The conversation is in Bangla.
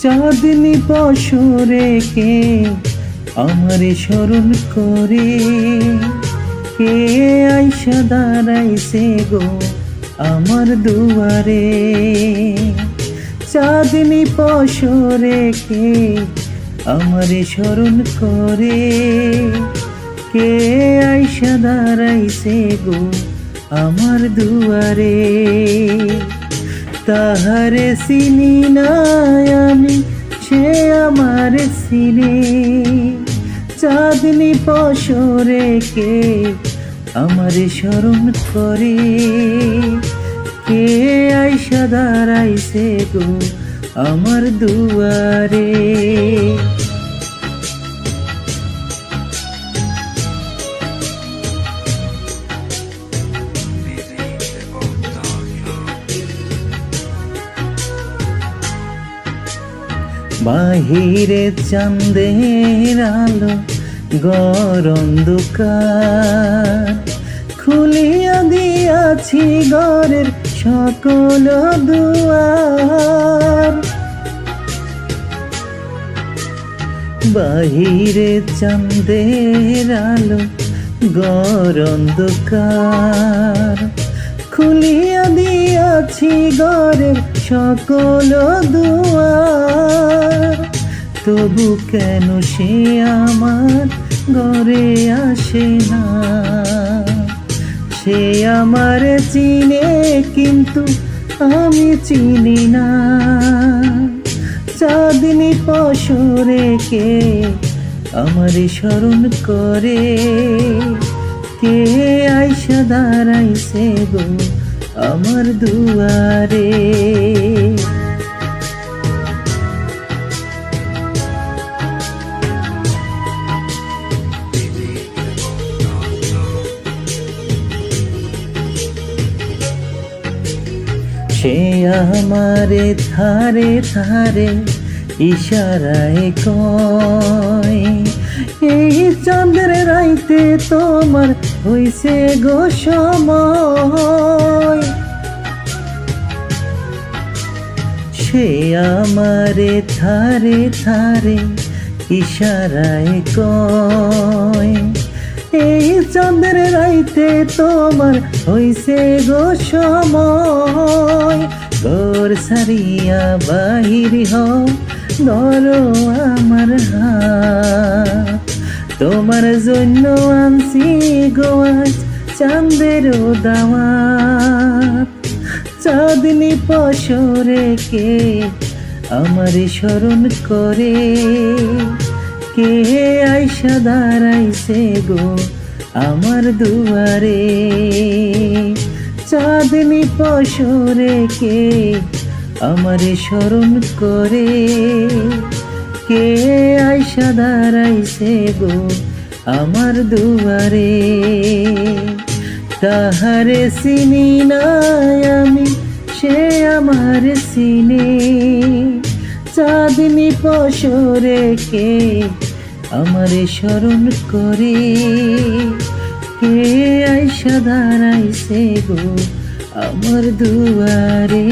চাঁদনি পশরে কে আমারে স্মরণ করে, কে আইসা দাঁড়াইছে গো আমার দুয়ারে। চাঁদনি পশরে কে আমারে স্মরণ করে, কে আইসা দাঁড়াইছে গো আমার দুয়ারে। তাহারে চিনি নাই আমি, সে আমার চিনে। চাঁদনি পশরে কে আমারে স্মরণ করে, কে আইসা দাঁড়াইছে গো আমার দুয়ারে। বাহিরে চাঁদের আলো ঘর অন্ধকার, খুলিয়া দিয়াছি ঘরের সকল দুয়ার। বাহিরে চাঁদের আলো ঘর অন্ধকার, খুলিয়া দিয়াছি ঘরের সকল দুয়ার। তবু কেন সে আমার ঘরে আসে না? সে আমার চিনে কিন্তু আমি চিনি না। চাঁদনি পশরে কে আমারে স্মরণ করে, কে আইসা দাঁড়াইছে গো আমার দুয়ারে। সে আমারে ধারে ধারে ইশারায় কয়, এই চাঁদের রাইতে তোমার হইছে গো সময়। সে আমারে ধারে ধারে ইশারায় কয়, এই চাঁদের রাইতে তোমার হইছে গো সময়। ঘর সারিয়া বাহির হও, ধরো আমার হাত, তোমার জন্য আনছি গো আজ চাঁদের দাওয়াত। চাঁদনি পশরে কে আমারে স্মরণ করে, কে আইসা দাঁড়াইছে গো আমার দুয়ারে। চাঁদনি পশরে কে আমারে স্মরণ করে, কে আইসা দাঁড়াইছে গো আমার দুয়ারে। তাহারে চিনি নাই আমি, সে আমার চিনে। চাঁদনি পশরে কে আমারে স্মরণ করে, কে আইসা দাঁড়াইছে গো আমার দুয়ারে।